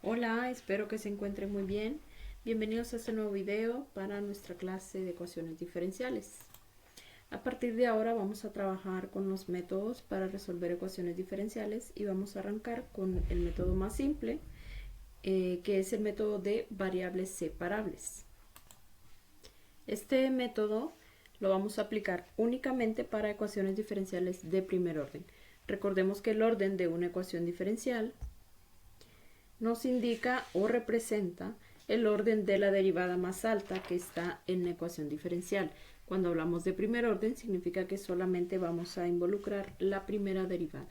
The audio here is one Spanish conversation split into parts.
Hola, espero que se encuentren muy bien. Bienvenidos a este nuevo video para nuestra clase de ecuaciones diferenciales. A partir de ahora vamos a trabajar con los métodos para resolver ecuaciones diferenciales y vamos a arrancar con el método más simple, que es el método de variables separables. Este método lo vamos a aplicar únicamente para ecuaciones diferenciales de primer orden. Recordemos que el orden de una ecuación diferencial nos indica o representa el orden de la derivada más alta que está en la ecuación diferencial. Cuando hablamos de primer orden significa que solamente vamos a involucrar la primera derivada.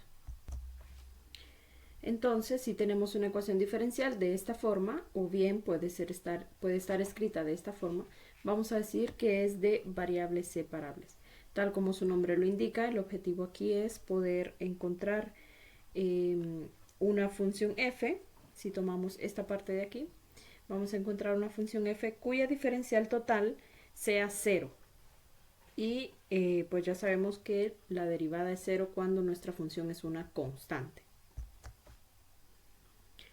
Entonces, si tenemos una ecuación diferencial de esta forma, o bien puede estar escrita de esta forma, vamos a decir que es de variables separables. Tal como su nombre lo indica, el objetivo aquí es poder encontrar una función f. Si tomamos esta parte de aquí, vamos a encontrar una función f cuya diferencial total sea 0. Y pues ya sabemos que la derivada es 0 cuando nuestra función es una constante.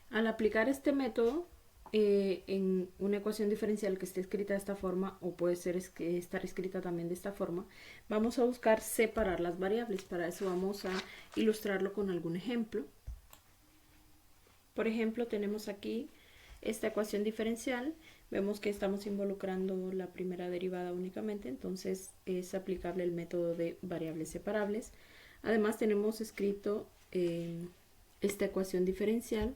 Al aplicar este método en una ecuación diferencial que esté escrita de esta forma, o puede estar escrita también de esta forma, vamos a buscar separar las variables. Para eso vamos a ilustrarlo con algún ejemplo. Por ejemplo, tenemos aquí esta ecuación diferencial. Vemos que estamos involucrando la primera derivada únicamente, entonces es aplicable el método de variables separables. Además, tenemos escrito esta ecuación diferencial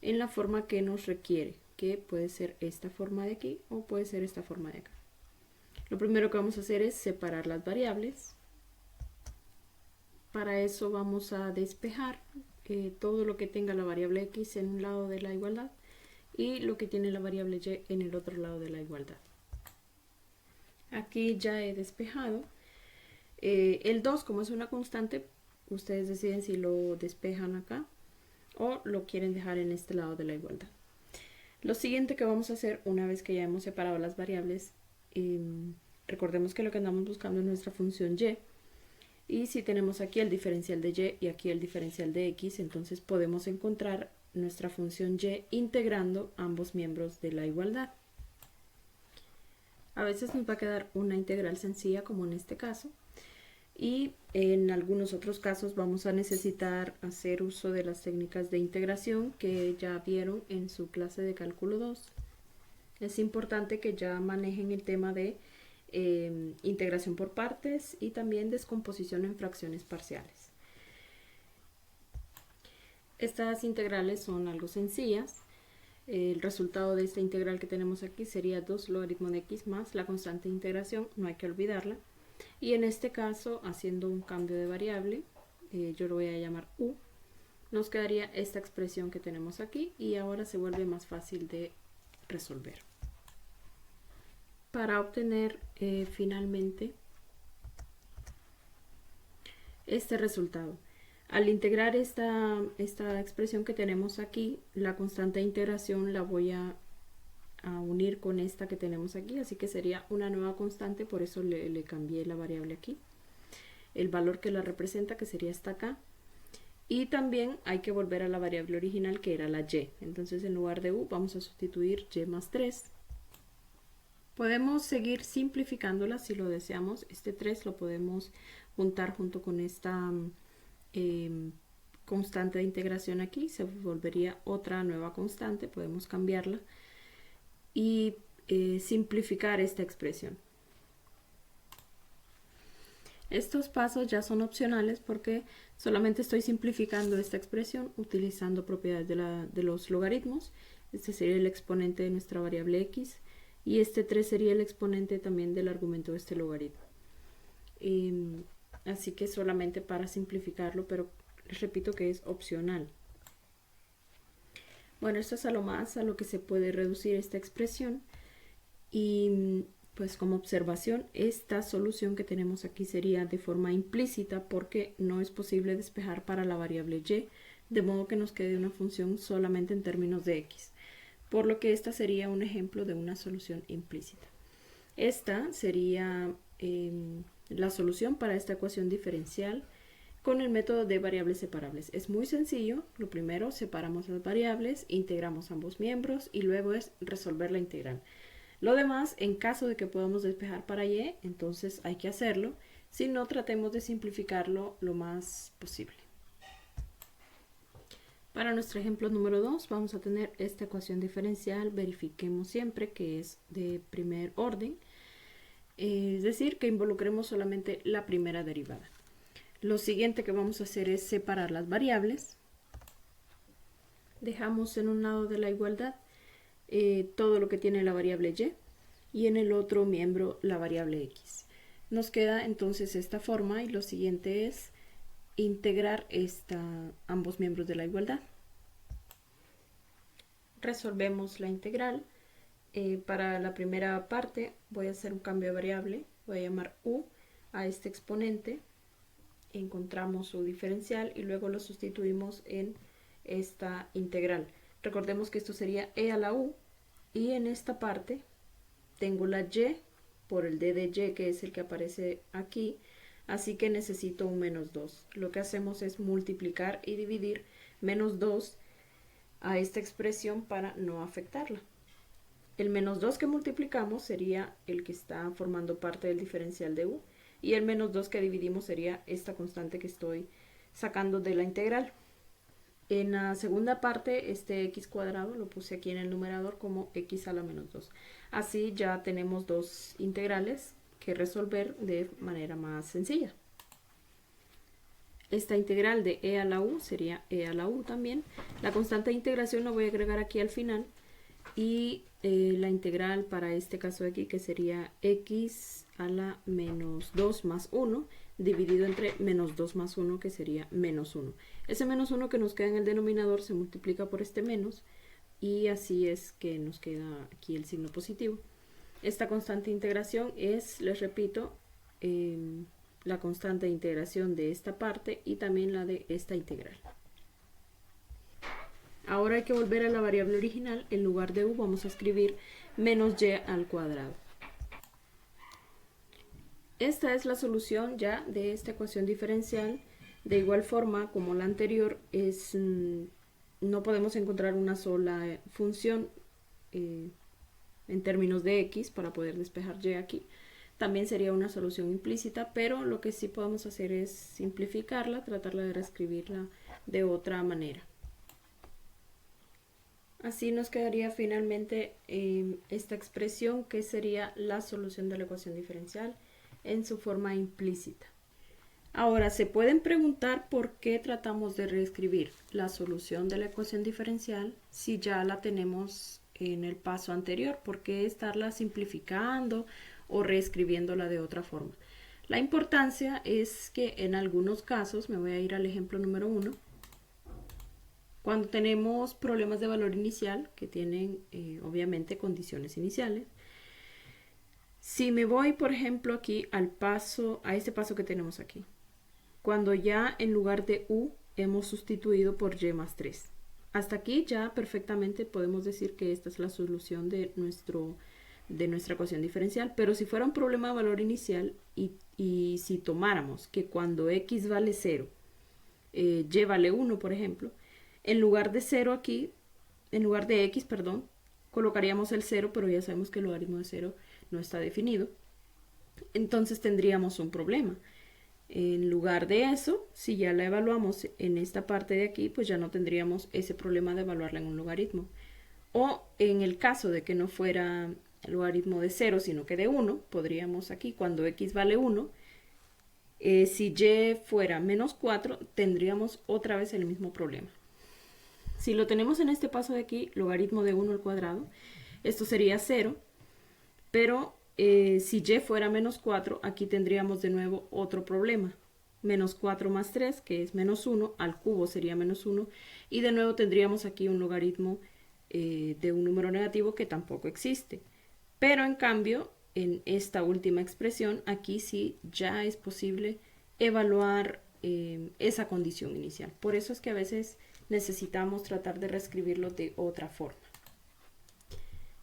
en la forma que nos requiere, que puede ser esta forma de aquí o puede ser esta forma de acá. Lo primero que vamos a hacer es separar las variables. Para eso vamos a despejar todo lo que tenga la variable x en un lado de la igualdad y lo que tiene la variable y en el otro lado de la igualdad. Aquí ya he despejado. El 2, como es una constante, ustedes deciden si lo despejan acá o lo quieren dejar en este lado de la igualdad. Lo siguiente que vamos a hacer una vez que ya hemos separado las variables, recordemos que lo que andamos buscando es nuestra función y. Y si tenemos aquí el diferencial de y aquí el diferencial de x, entonces podemos encontrar nuestra función y integrando ambos miembros de la igualdad. A veces nos va a quedar una integral sencilla, como en este caso, y en algunos otros casos vamos a necesitar hacer uso de las técnicas de integración que ya vieron en su clase de cálculo 2. Es importante que ya manejen el tema de integración por partes y también descomposición en fracciones parciales. Estas integrales son algo sencillas. El resultado de esta integral que tenemos aquí sería 2 logaritmo de x más la constante de integración, no hay que olvidarla. Y en este caso, haciendo un cambio de variable, yo lo voy a llamar u, nos quedaría esta expresión que tenemos aquí y ahora se vuelve más fácil de resolver. Para obtener finalmente este resultado, al integrar esta expresión que tenemos aquí, la constante de integración la voy a unir con esta que tenemos aquí, así que sería una nueva constante, por eso le cambié la variable aquí, el valor que la representa, que sería esta acá, y también hay que volver a la variable original que era la y, entonces en lugar de u vamos a sustituir y más 3. Podemos seguir simplificándola si lo deseamos. Este 3 lo podemos juntar junto con esta constante de integración aquí. Se volvería otra nueva constante. Podemos cambiarla y simplificar esta expresión. Estos pasos ya son opcionales porque solamente estoy simplificando esta expresión utilizando propiedades de los logaritmos. Este sería el exponente de nuestra variable x. Y este 3 sería el exponente también del argumento de este logaritmo. Así que solamente para simplificarlo, pero les repito que es opcional. Bueno, esto es a lo más a lo que se puede reducir esta expresión. Y pues como observación, esta solución que tenemos aquí sería de forma implícita porque no es posible despejar para la variable y, de modo que nos quede una función solamente en términos de x. Por lo que esta sería un ejemplo de una solución implícita. Esta sería la solución para esta ecuación diferencial con el método de variables separables. Es muy sencillo. Lo primero, separamos las variables, integramos ambos miembros y luego es resolver la integral. Lo demás, en caso de que podamos despejar para y, entonces hay que hacerlo. Si no, tratemos de simplificarlo lo más posible. Para nuestro ejemplo número 2 vamos a tener esta ecuación diferencial. Verifiquemos siempre que es de primer orden, es decir, que involucremos solamente la primera derivada. Lo siguiente que vamos a hacer es separar las variables. Dejamos en un lado de la igualdad todo lo que tiene la variable y en el otro miembro la variable x. Nos queda entonces esta forma y lo siguiente es integrar ambos miembros de la igualdad. Resolvemos la integral. Para la primera parte voy a hacer un cambio de variable, voy a llamar u a este exponente, encontramos su diferencial y luego lo sustituimos en esta integral. Recordemos que esto sería e a la u y en esta parte tengo la y por el d de y que es el que aparece aquí, así que necesito un menos 2. Lo que hacemos es multiplicar y dividir menos 2 a esta expresión para no afectarla. El menos 2 que multiplicamos sería el que está formando parte del diferencial de u y el menos 2 que dividimos sería esta constante que estoy sacando de la integral. En la segunda parte, este x cuadrado lo puse aquí en el numerador como x a la menos 2. Así ya tenemos dos integrales que resolver de manera más sencilla. Esta integral de e a la u sería e a la u también. La constante de integración la voy a agregar aquí al final. Y la integral para este caso de aquí, que sería x a la menos 2 más 1, dividido entre menos 2 más 1, que sería menos 1. Ese menos 1 que nos queda en el denominador se multiplica por este menos, y así es que nos queda aquí el signo positivo. Esta constante de integración es, les repito, la constante de integración de esta parte y también la de esta integral. Ahora hay que volver a la variable original. En lugar de u vamos a escribir menos y al cuadrado. Esta es la solución ya de esta ecuación diferencial. De igual forma como la anterior, no podemos encontrar una sola función en términos de x para poder despejar y aquí. También sería una solución implícita, pero lo que sí podemos hacer es simplificarla, tratarla de reescribirla de otra manera. Así nos quedaría finalmente esta expresión que sería la solución de la ecuación diferencial en su forma implícita. Ahora, se pueden preguntar por qué tratamos de reescribir la solución de la ecuación diferencial si ya la tenemos en el paso anterior. ¿Por qué estarla simplificando o reescribiéndola de otra forma? La importancia es que en algunos casos, me voy a ir al ejemplo número 1, cuando tenemos problemas de valor inicial que tienen obviamente condiciones iniciales. Si me voy, por ejemplo, aquí a este paso que tenemos aquí, cuando ya en lugar de u hemos sustituido por y más 3. Hasta aquí ya perfectamente podemos decir que esta es la solución de nuestra ecuación diferencial, pero si fuera un problema de valor inicial y si tomáramos que cuando x vale 0, y vale 1, por ejemplo, en lugar de 0 aquí, en lugar de x, perdón, colocaríamos el 0, pero ya sabemos que el logaritmo de 0 no está definido. Entonces tendríamos un problema. En lugar de eso, si ya la evaluamos en esta parte de aquí, pues ya no tendríamos ese problema de evaluarla en un logaritmo. O en el caso de que no fuera el logaritmo de 0, sino que de 1, podríamos aquí, cuando x vale 1, si y fuera menos 4, tendríamos otra vez el mismo problema. Si lo tenemos en este paso de aquí, logaritmo de 1 al cuadrado, esto sería 0, pero si y fuera menos 4, aquí tendríamos de nuevo otro problema. Menos 4 más 3, que es menos 1, al cubo sería menos 1, y de nuevo tendríamos aquí un logaritmo de un número negativo que tampoco existe. Pero en cambio, en esta última expresión, aquí sí ya es posible evaluar esa condición inicial. Por eso es que a veces necesitamos tratar de reescribirlo de otra forma.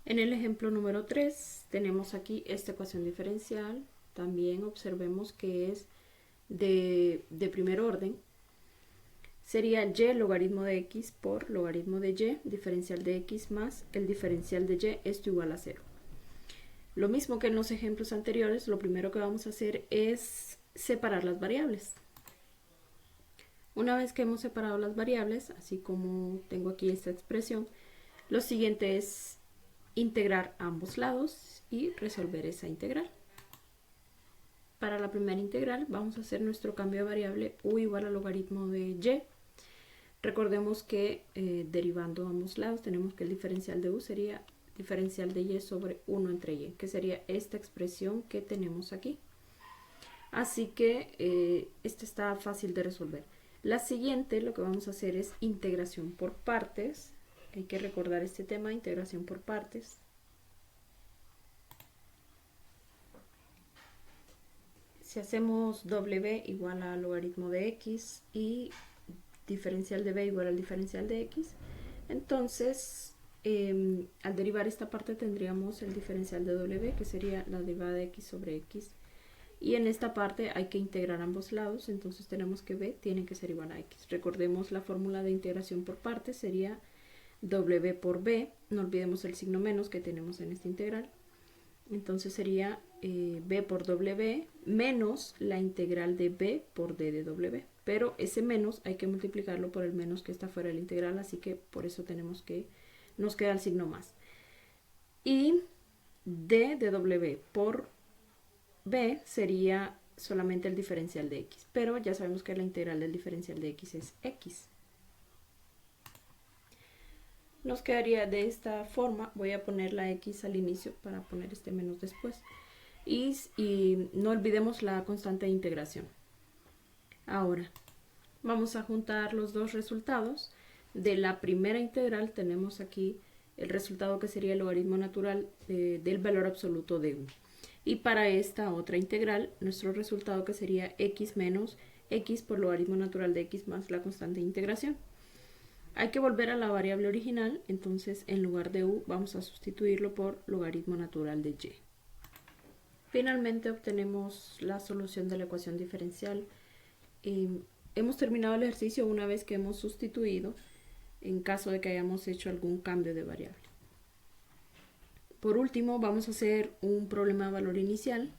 En el ejemplo número 3 tenemos aquí esta ecuación diferencial. También observemos que es de primer orden, sería y logaritmo de x por logaritmo de y, diferencial de x más el diferencial de y, esto igual a 0. Lo mismo que en los ejemplos anteriores, lo primero que vamos a hacer es separar las variables. Una vez que hemos separado las variables, así como tengo aquí esta expresión, lo siguiente es integrar ambos lados y resolver esa integral. Para la primera integral vamos a hacer nuestro cambio de variable u igual al logaritmo de y. Recordemos que derivando ambos lados tenemos que el diferencial de u sería diferencial de y sobre 1 entre y, que sería esta expresión que tenemos aquí. Así que esta está fácil de resolver. La siguiente, lo que vamos a hacer es integración por partes. Hay que recordar este tema, integración por partes. Si hacemos w igual al logaritmo de x y diferencial de b igual al diferencial de x, entonces al derivar esta parte tendríamos el diferencial de w, que sería la derivada de x sobre x. Y en esta parte hay que integrar ambos lados, entonces tenemos que b tiene que ser igual a x. Recordemos la fórmula de integración por partes, sería w por b, no olvidemos el signo menos que tenemos en esta integral. Entonces sería b por w menos la integral de b por d de w. Pero ese menos hay que multiplicarlo por el menos que está fuera de la integral, así que por eso tenemos que, nos queda el signo más. Y d de w por b sería solamente el diferencial de x, pero ya sabemos que la integral del diferencial de x es x. Nos quedaría de esta forma, voy a poner la x al inicio para poner este menos después. Y no olvidemos la constante de integración. Ahora, vamos a juntar los dos resultados. De la primera integral tenemos aquí el resultado que sería el logaritmo natural del valor absoluto de u. Y para esta otra integral, nuestro resultado que sería x menos x por logaritmo natural de x más la constante de integración. Hay que volver a la variable original, entonces en lugar de u vamos a sustituirlo por logaritmo natural de y. Finalmente obtenemos la solución de la ecuación diferencial. Hemos terminado el ejercicio una vez que hemos sustituido en caso de que hayamos hecho algún cambio de variable. Por último, vamos a hacer un problema de valor inicial.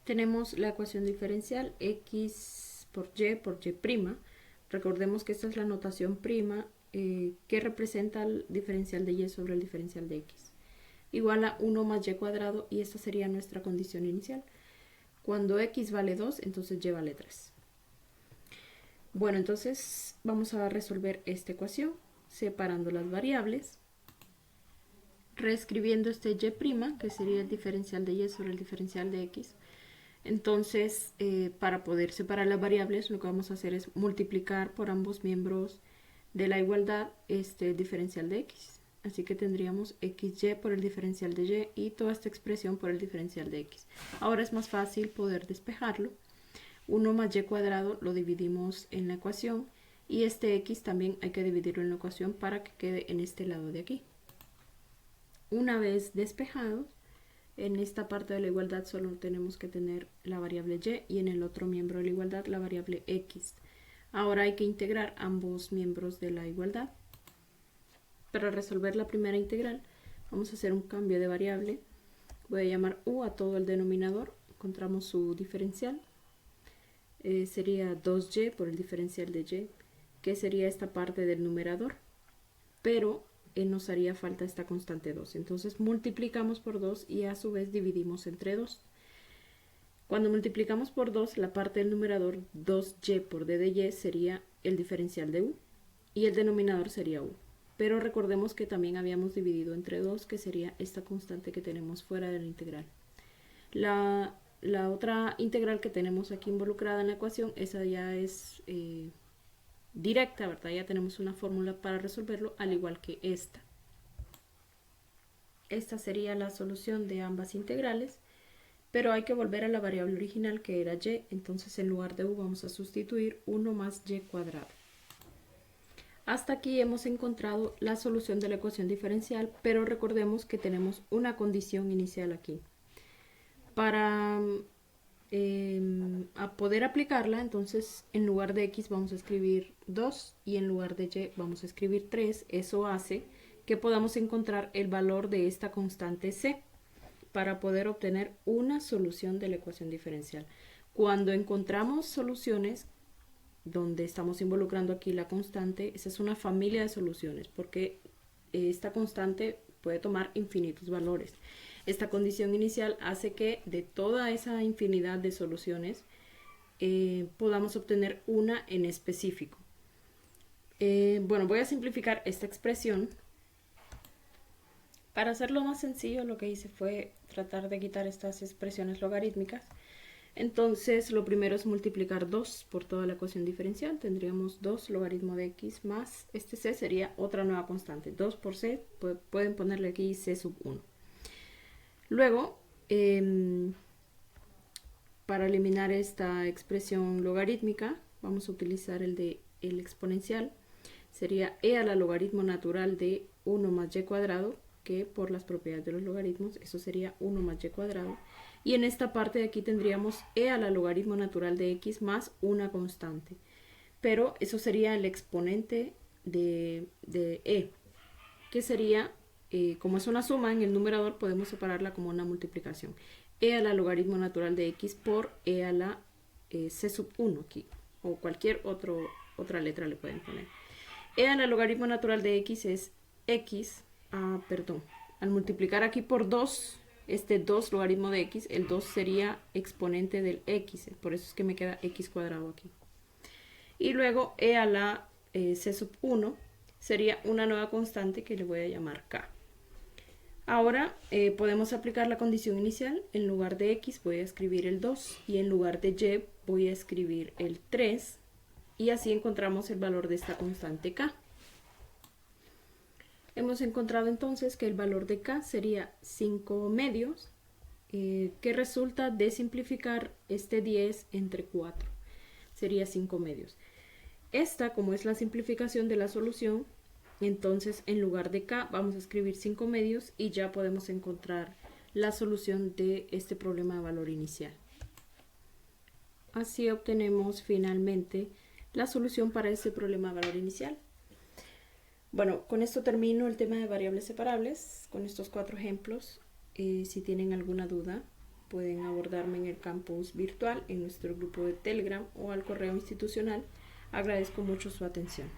Tenemos la ecuación diferencial x por y'. Recordemos que esta es la notación prima que representa el diferencial de y sobre el diferencial de x. Igual a 1 más y cuadrado, y esta sería nuestra condición inicial. Cuando x vale 2, entonces y vale 3. Bueno, entonces vamos a resolver esta ecuación separando las variables, reescribiendo este y', que sería el diferencial de y sobre el diferencial de x. Entonces, para poder separar las variables, lo que vamos a hacer es multiplicar por ambos miembros de la igualdad este diferencial de x. Así que tendríamos xy por el diferencial de y toda esta expresión por el diferencial de x. Ahora es más fácil poder despejarlo. 1 más y cuadrado lo dividimos en la ecuación y este x también hay que dividirlo en la ecuación para que quede en este lado de aquí. Una vez despejado, en esta parte de la igualdad solo tenemos que tener la variable y en el otro miembro de la igualdad la variable x. Ahora hay que integrar ambos miembros de la igualdad. Para resolver la primera integral vamos a hacer un cambio de variable. Voy a llamar u a todo el denominador. Encontramos su diferencial. Sería 2y por el diferencial de y, que sería esta parte del numerador. Pero nos haría falta esta constante 2. Entonces multiplicamos por 2 y a su vez dividimos entre 2. Cuando multiplicamos por 2, la parte del numerador 2y por d de y sería el diferencial de u y el denominador sería u. Pero recordemos que también habíamos dividido entre 2, que sería esta constante que tenemos fuera de la integral. La otra integral que tenemos aquí involucrada en la ecuación, esa ya es directa, ¿verdad? Ya tenemos una fórmula para resolverlo, al igual que esta. Esta sería la solución de ambas integrales, pero hay que volver a la variable original que era y, entonces en lugar de u vamos a sustituir 1 más y cuadrado. Hasta aquí hemos encontrado la solución de la ecuación diferencial, pero recordemos que tenemos una condición inicial aquí. Para a poder aplicarla, entonces en lugar de x vamos a escribir 2 y en lugar de y vamos a escribir 3. Eso hace que podamos encontrar el valor de esta constante c para poder obtener una solución de la ecuación diferencial. Cuando encontramos soluciones donde estamos involucrando aquí la constante, esa es una familia de soluciones porque esta constante puede tomar infinitos valores. Esta condición inicial hace que de toda esa infinidad de soluciones podamos obtener una en específico. Bueno, voy a simplificar esta expresión. Para hacerlo más sencillo, lo que hice fue tratar de quitar estas expresiones logarítmicas. Entonces, lo primero es multiplicar 2 por toda la ecuación diferencial. Tendríamos 2 logaritmo de x más este c sería otra nueva constante. 2 por c, pueden ponerle aquí c sub 1. Luego, para eliminar esta expresión logarítmica, vamos a utilizar el exponencial. Sería e a la logaritmo natural de 1 más y cuadrado, que por las propiedades de los logaritmos, eso sería 1 más y cuadrado. Y en esta parte de aquí tendríamos e a la logaritmo natural de x más una constante. Pero eso sería el exponente de e, que sería, como es una suma en el numerador, podemos separarla como una multiplicación. E a la logaritmo natural de x por e a la c sub 1 aquí, o cualquier otra letra le pueden poner. E a la logaritmo natural de x es x, al multiplicar aquí por 2, este 2 logaritmo de x, el 2 sería exponente del x, por eso es que me queda x cuadrado aquí. Y luego e a la c sub 1 sería una nueva constante que le voy a llamar k. Ahora podemos aplicar la condición inicial. En lugar de x voy a escribir el 2 y en lugar de y voy a escribir el 3 y así encontramos el valor de esta constante k. Hemos encontrado entonces que el valor de k sería 5 medios, que resulta de simplificar este 10 entre 4. Sería 5 medios. Esta, como es la simplificación de la solución, entonces en lugar de k vamos a escribir 5 medios y ya podemos encontrar la solución de este problema de valor inicial. Así obtenemos finalmente la solución para este problema de valor inicial. Bueno, con esto termino el tema de variables separables, con estos 4 ejemplos. Si tienen alguna duda, pueden abordarme en el campus virtual, en nuestro grupo de Telegram o al correo institucional. Agradezco mucho su atención.